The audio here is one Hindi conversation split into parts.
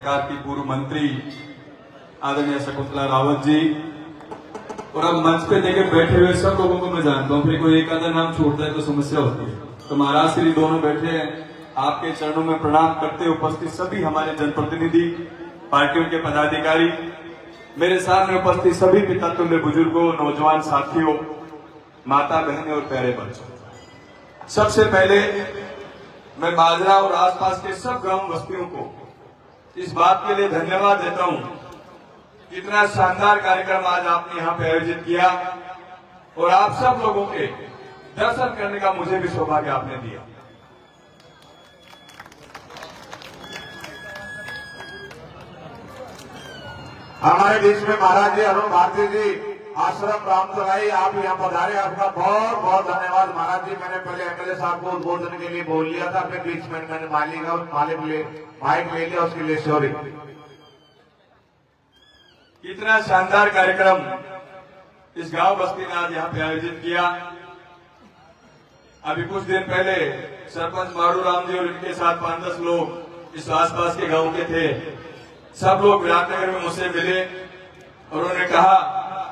सरकार की पूर्व मंत्री आदरणीय शकुंतला रावत जी और अब मंच पे देखे बैठे हुए सब लोगों को मैं जानता हूँ। फिर कोई एक आधा नाम छोड़ता है तो समस्या होती है। तो महाराज श्री दोनों बैठे हैं, आपके चरणों में प्रणाम करते उपस्थित सभी हमारे जनप्रतिनिधि, पार्टियों के पदाधिकारी, मेरे सामने उपस्थित सभी पिता तुल्य बुजुर्गों, नौजवान साथियों, माता बहनें और प्यारे बच्चों, सबसे पहले मैं माजरा और आसपास के सब गांव बस्तियों को इस बात के लिए धन्यवाद देता हूं, इतना शानदार कार्यक्रम आज आपने यहां पे आयोजित किया और आप सब लोगों के दर्शन करने का मुझे भी सौभाग्य आपने दिया। हमारे बीच में महाराज जी अरुण भारती जी, आश्रम रामतलाई, आप यहाँ पधारे, आपका बहुत बहुत धन्यवाद महाराज जी। मैंने पहले एमएलए साहब को उद्बोधन के लिए बोल लिया था, अपने बीच में मैंने माइक ले लिया, उसके लिए सॉरी। इतना शानदार कार्यक्रम इस गांव बस्ती ने आज यहाँ पे आयोजित किया। अभी कुछ दिन पहले सरपंच मारू राम जी और इनके साथ 5-10 लोग इस आसपास के गांव के थे, सब लोग विराटनगर में मुझसे मिले और उन्होंने कहा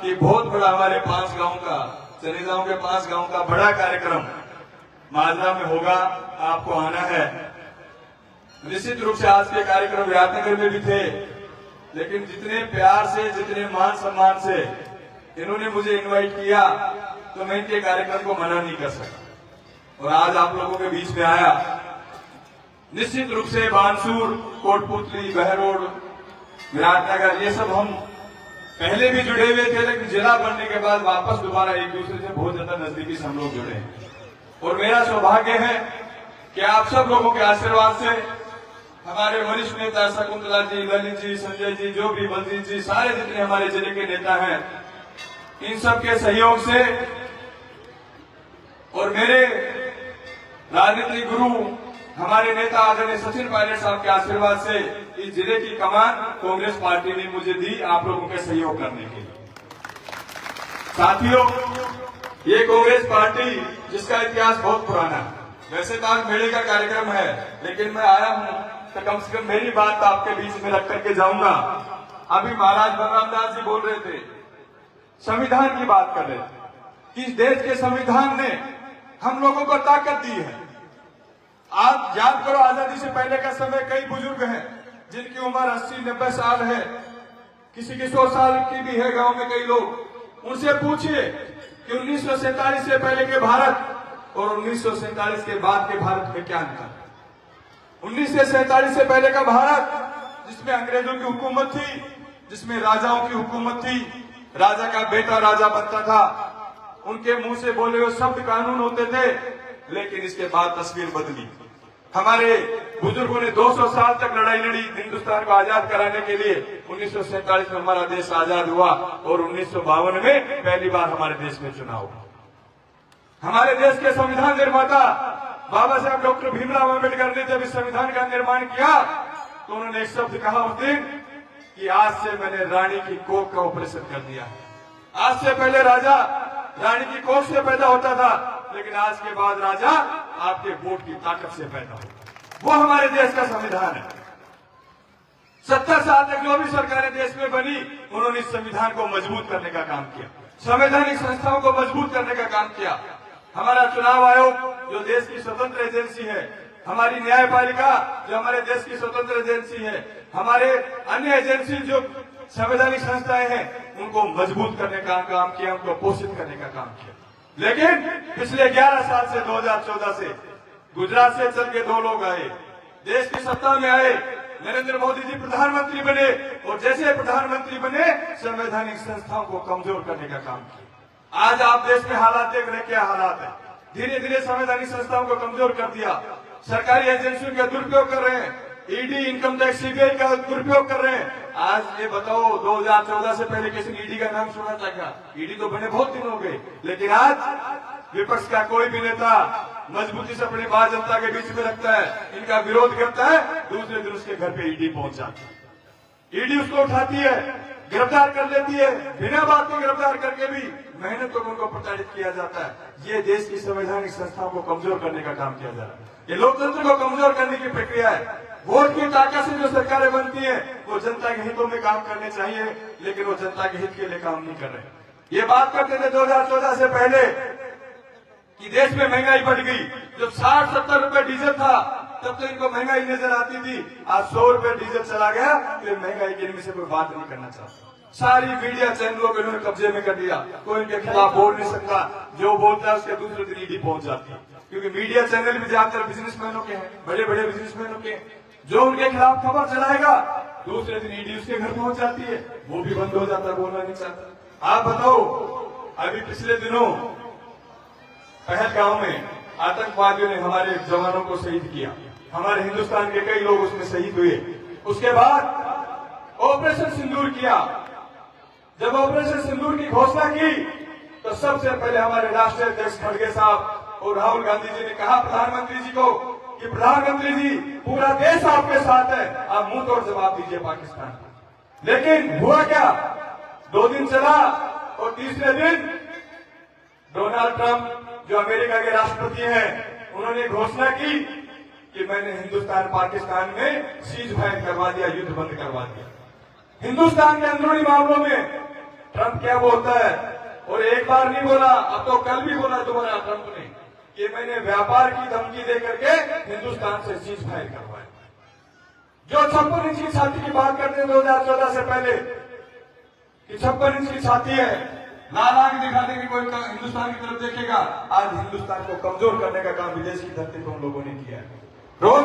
कि बहुत बड़ा हमारे 5 गांव का, चनेगांव के 5 गांव का बड़ा कार्यक्रम माजरा में होगा, आपको आना है। निश्चित रूप से आज के कार्यक्रम विराटनगर में भी थे, लेकिन जितने प्यार से, जितने मान सम्मान से इन्होंने मुझे इनवाइट किया तो मैं इनके कार्यक्रम को मना नहीं कर सका और आज आप लोगों के बीच में आया। निश्चित रूप से बानसूर, कोटपुतली, बहरोड, विराटनगर, ये सब हम पहले भी जुड़े हुए थे, लेकिन जिला बनने के बाद वापस दोबारा एक दूसरे से बहुत ज्यादा नजदीकी से हम लोग जुड़े हैं। और मेरा सौभाग्य है कि आप सब लोगों के आशीर्वाद से हमारे वरिष्ठ नेता शकुंतला जी, ललित जी, संजय जी, जो भी बलजीत जी, सारे जितने हमारे जिले के नेता हैं, इन सब के सहयोग से और मेरे राजनीतिक गुरु हमारे नेता आदरणीय सचिन पायलट साहब के आशीर्वाद से इस जिले की कमान कांग्रेस पार्टी ने मुझे दी, आप लोगों के सहयोग करने के लिए। साथियों, ये कांग्रेस पार्टी जिसका इतिहास बहुत पुराना है, वैसे तो आज मेले का कार्यक्रम है, लेकिन मैं आया हूं तो कम से कम मेरी बात आपके बीच में रख करके जाऊंगा। अभी महाराज बलराम दास जी बोल रहे थे, संविधान की बात कर रहे थे कि इस देश के संविधान ने हम लोगों को ताकत दी है। आप याद करो, आजादी से पहले का समय, कई बुजुर्ग हैं जिनकी उम्र 80-90 साल है, किसी की 100 साल की भी है, गांव में कई लोग। उनसे पूछिए कि 1947 से पहले के भारत और 1947 के बाद के भारत में क्या अंतर है। 1947 से पहले का भारत जिसमें अंग्रेजों की हुकूमत थी, जिसमें राजाओं की हुकूमत थी, राजा का बेटा राजा बनता था, उनके मुंह से बोले हुए शब्द कानून होते थे। लेकिन इसके बाद तस्वीर बदली। हमारे बुजुर्गों ने 200 साल तक लड़ाई लड़ी हिंदुस्तान को आजाद कराने के लिए। 1947 में हमारा देश आजाद हुआ और 1952 में पहली बार हमारे देश में चुनाव हुआ। हमारे देश के संविधान निर्माता बाबा साहब डॉक्टर भीमराव अम्बेडकर ने जब इस संविधान का निर्माण किया तो उन्होंने एक शब्द कहा उस दिन कि आज से मैंने रानी की कोख का ऑपरेशन कर दिया है। आज से पहले राजा रानी की कोख से पैदा होता था, लेकिन आज के बाद राजा आपके वोट की ताकत से पैदा होगा। वो हमारे देश का संविधान है। 70 साल तक जो भी सरकारें देश में बनी, उन्होंने इस संविधान को मजबूत करने का काम किया, संवैधानिक संस्थाओं को मजबूत करने का काम किया। हमारा चुनाव आयोग जो देश की स्वतंत्र एजेंसी है, हमारी न्यायपालिका जो हमारे देश की स्वतंत्र एजेंसी है, हमारे अन्य एजेंसी जो संवैधानिक संस्थाएं हैं, उनको मजबूत करने का काम किया, उनको पोषित करने का काम किया। लेकिन पिछले 11 साल से 2014 से गुजरात से चल के 2 लोग आए, देश की सत्ता में आए, नरेंद्र मोदी जी प्रधानमंत्री बने और जैसे प्रधानमंत्री बने संवैधानिक संस्थाओं को कमजोर करने का काम किया। आज आप देश में हालात देख रहे, क्या हालात है। धीरे धीरे संवैधानिक संस्थाओं को कमजोर कर दिया, सरकारी एजेंसियों का दुरुपयोग कर रहे हैं, ईडी, इनकम टैक्स, सीबीआई का दुरुपयोग कर रहे हैं। आज ये बताओ, 2014 से पहले किसी ने ईडी का नाम सुना था क्या? ईडी तो बने बहुत दिन हो गए, लेकिन आज विपक्ष का कोई भी नेता मजबूती से अपनी बात जनता के बीच में रखता है, इनका विरोध करता है, दूसरे दिन उसके घर पे ईडी पहुंच जाती है। ईडी उसको उठाती है, गिरफ्तार कर लेती है, बिना बात के गिरफ्तार करके भी मेहनत को उनको प्रताड़ित किया जाता है। ये देश की संवैधानिक संस्थाओं को कमजोर करने का काम किया जा रहा है। ये लोकतंत्र को कमजोर करने की प्रक्रिया है। वोट की ताकत से जो सरकारें बनती हैं वो जनता के हितों में काम करने चाहिए, लेकिन वो जनता के हित के लिए काम नहीं कर रहे। ये बात करते थे 2014 से पहले कि देश में महंगाई बढ़ गई। जब 60-70 रुपए डीजल था तब तो इनको महंगाई नजर आती थी। आज 100 रुपए डीजल चला गया तो महंगाई के इनमें से कोई बात नहीं करना चाहता। सारी मीडिया चैनलों को इन्होंने कब्जे में कर दिया, कोई इनके खिलाफ बोल नहीं सकता। जो बोलता है उसके दूसरे दिन ईडी पहुंच जाती है, क्योंकि मीडिया चैनल भी ज्यादातर बिजनेसमैनों के हैं, बड़े बड़े बिजनेसमैनों के। जो उनके खिलाफ खबर चलाएगा दूसरे दिन ईडी उसके घर पहुंच जाती है, वो भी बंद हो जाता है, बोलना नहीं चाहता। आप बताओ, अभी पिछले दिनों पहलगांव में आतंकवादियों ने हमारे जवानों को शहीद किया, हमारे हिंदुस्तान के कई लोग उसमें शहीद हुए। उसके बाद ऑपरेशन सिंदूर किया। जब ऑपरेशन सिंदूर की घोषणा की तो सबसे पहले हमारे राष्ट्रीय अध्यक्ष खड़गे साहब और राहुल गांधी जी ने कहा प्रधानमंत्री जी को कि प्रधानमंत्री जी पूरा देश आपके साथ है, आप मुंह तोड़ जवाब दीजिए पाकिस्तान को। लेकिन हुआ क्या, 2 दिन चला और तीसरे दिन डोनाल्ड ट्रंप जो अमेरिका के राष्ट्रपति हैं उन्होंने घोषणा की कि मैंने हिंदुस्तान पाकिस्तान में सीज फायर करवा दिया, युद्ध बंद करवा दिया। हिंदुस्तान के अंदरूनी मामलों में ट्रंप क्या बोलता है, और एक बार नहीं बोला, अब तो कल भी बोला दोबारा ट्रंप ने कि मैंने व्यापार की धमकी देकर के हिंदुस्तान से सीज फायर करवाया। जो 56 इंच की छाती की बात करते हैं 2014 से पहले कि 56 इंच की छाती है, लाला के दिखा देंगे कोई हिंदुस्तान की तरफ देखेगा। आज हिंदुस्तान को कमजोर करने का काम विदेश की धरती पर उन लोगों ने किया है। रोज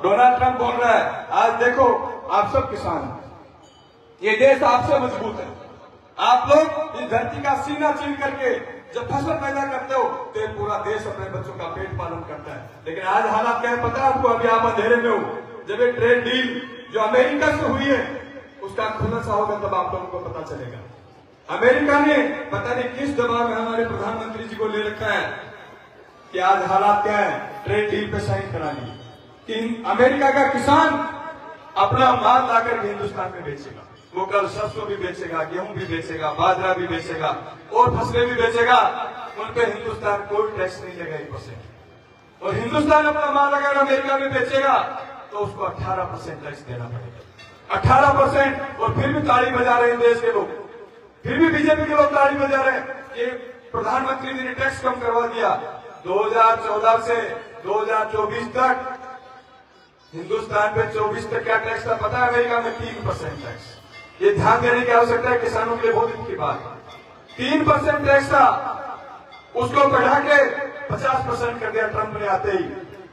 डोनाल्ड ट्रंप बोल रहा है, आज देखो आप सब किसान हैं, ये देश आपसे मजबूत है, आप लोग इस धरती का सीना चीन करके जब फसल पैदा करते हो तो पूरा देश अपने बच्चों का पेट पालन करता है। लेकिन आज हालात क्या है पता है आपको, अभी आप अंधेरे में हो। जब एक ट्रेड डील जो अमेरिका से हुई है उसका खुलासा होगा तब आप लोगों को पता चलेगा। अमेरिका ने पता नहीं किस दबाव में हमारे प्रधानमंत्री जी को ले रखा है कि आज हालात क्या है, ट्रेड डील पे साइन करा ली कि अमेरिका का किसान अपना माल लाकर के हिंदुस्तान में बेचेगा। वो कल सरसों भी बेचेगा, गेहूं भी बेचेगा, बाजरा भी बेचेगा और फसलें भी बेचेगा। उन पे हिंदुस्तान कोई टैक्स नहीं लेगा 1%। और हिंदुस्तान अपना माल अगर अमेरिका में बेचेगा तो उसको 18% टैक्स देना पड़ेगा, 18%। और फिर भी ताली बजा रहे हैं देश के लोग, फिर भी बीजेपी के लोग ताली बजा रहे हैं कि प्रधानमंत्री जी ने टैक्स कम करवा दिया। 2014 से 2024 तक हिंदुस्तान पे 24 तक क्या टैक्स था पता है, अमेरिका में 3% टैक्स। ये ध्यान देने की आवश्यकता है, किसानों के लिए बहुत दिन की बात है। 3% टैक्स था, उसको बढ़ा के 50% कर दिया ट्रंप ने आते ही,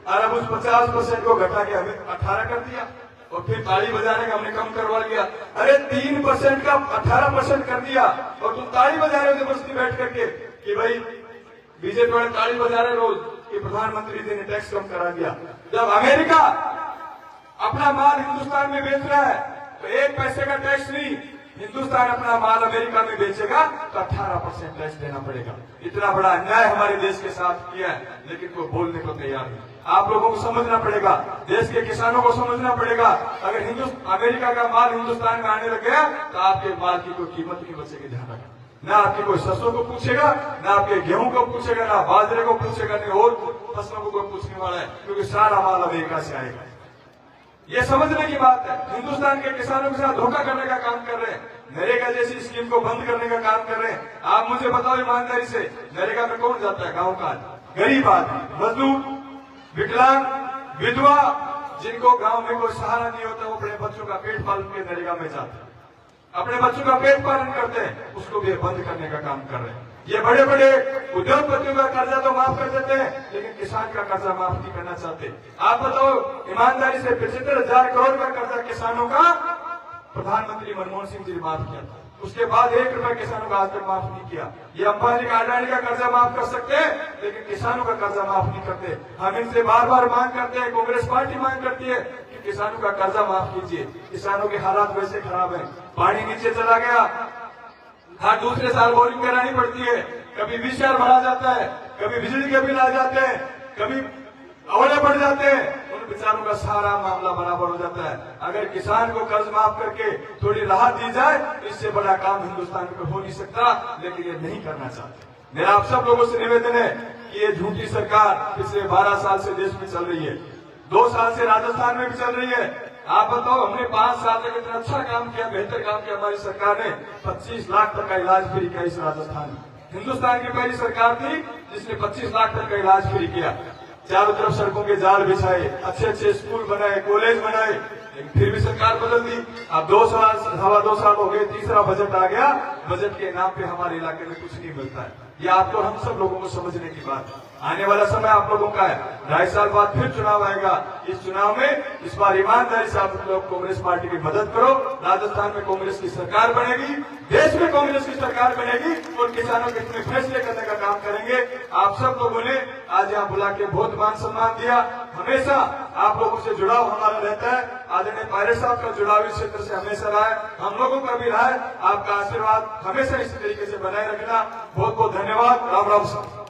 और अब उस 50% को घटा के हमें 18 कर दिया और फिर ताली बजाने का हमने कम करवा लिया। अरे 3% का 18% कर दिया और तुम ताली बजा रहे हो जबरदस्ती बैठ करके कि भाई बीजेपी वाले ताली बजा रहे रोज कि प्रधानमंत्री जी ने टैक्स कम करा दिया। जब अमेरिका अपना माल हिंदुस्तान में बेच रहा है तो 1 पैसे का टैक्स नहीं, हिंदुस्तान अपना माल अमेरिका में बेचेगा तो 18% टैक्स देना पड़ेगा। इतना बड़ा अन्याय हमारे देश के साथ किया है, लेकिन कोई बोलने को तैयार नहीं। आप लोगों को समझना पड़ेगा, देश के किसानों को समझना पड़ेगा। अगर अमेरिका का माल हिंदुस्तान में आने लग गया तो आपके माल की कोई कीमत नहीं बचेगी। ध्यान रखना, ना आपकी कोई सरसों को पूछेगा, ना आपके गेहूं को पूछेगा, ना बाजरे को पूछेगा, नहीं और फसलों को कोई पूछने वाला है, क्योंकि सारा माल अमेरिका से आएगा। ये समझने की बात है। हिंदुस्तान के किसानों के साथ धोखा करने का काम कर रहे हैं, नरेगा जैसी स्कीम को बंद करने का काम कर रहे हैं। आप मुझे बताओ ईमानदारी से, नरेगा में कौन जाता है? गांव का गरीब आदमी, मजदूर, विकलांग, विधवा, जिनको गांव में कोई सहारा नहीं होता, वो अपने बच्चों का पेट पालन के नरेगा में जाते हैं, अपने बच्चों का पेट पालन करते हैं, उसको भी बंद करने का काम कर रहे हैं। ये बड़े बड़े उद्योगपतियों का कर्जा तो माफ कर देते हैं, लेकिन किसान का कर्जा माफ नहीं करना चाहते। आप बताओ ईमानदारी से 75,000 करोड़ का कर्जा किसानों का प्रधानमंत्री मनमोहन सिंह जी ने माफ किया था, उसके बाद 1 रुपया किसानों का आज तक माफ नहीं किया। ये अंबानी का, अडानी का कर्जा माफ कर सकते हैं, लेकिन किसानों का कर्जा माफ नहीं करते। हम इनसे बार बार मांग करते हैं, कांग्रेस पार्टी मांग करती है कि किसानों का कर्जा माफ कीजिए। किसानों के हालात वैसे खराब है, पानी नीचे चला गया, हर दूसरे साल बोरिंग करानी पड़ती है, कभी विषार बढ़ा जाता है, कभी बिजली के बिल आ जाते हैं, कभी अवले बढ़ जाते हैं, उन बेचारों का सारा मामला बराबर हो जाता है। अगर किसान को कर्ज माफ करके थोड़ी राहत दी जाए, इससे बड़ा काम हिंदुस्तान में हो नहीं सकता, लेकिन ये नहीं करना चाहते। मेरा आप सब लोगों से निवेदन है कि ये झूठी सरकार पिछले 12 साल से देश में चल रही है। 2 साल से राजस्थान में भी चल रही है। आप बताओ, हमने 5 साल तक इतना अच्छा काम किया, बेहतर काम किया, हमारी सरकार ने 25 लाख तक का इलाज फ्री किया इस राजस्थान में। हिंदुस्तान की पहली सरकार थी जिसने 25 लाख तक का इलाज फ्री किया। चारों तरफ सड़कों के जाल बिछाए, अच्छे अच्छे स्कूल बनाए, कॉलेज बनाए, लेकिन फिर भी सरकार बदल दी। अब 2 साल 2.25 साल हो गए, तीसरा बजट आ गया। बजट के नाम पे हमारे इलाके में कुछ नहीं मिलता है। ये आपको हम सब लोगों को समझने की बात है। आने वाला समय आप लोगों का है, 2.5 साल बाद फिर चुनाव आएगा। इस चुनाव में इस बार ईमानदारी से आप लोग कांग्रेस पार्टी की मदद करो। राजस्थान में कांग्रेस की सरकार बनेगी, देश में कांग्रेस की सरकार बनेगी और किसानों के इतने फैसले करने का काम करेंगे। आप सब लोगों ने आज यहाँ बुला के बहुत मान सम्मान दिया। हमेशा आप लोगों से जुड़ाव हमारा रहता है। आदरणीय पायलट साहब का जुड़ाव इस क्षेत्र से हमेशा रहा है, हम लोगों का भी रहा है। आपका आशीर्वाद हमेशा इसी तरीके से बनाए रखना। बहुत बहुत धन्यवाद। राम राम साहब।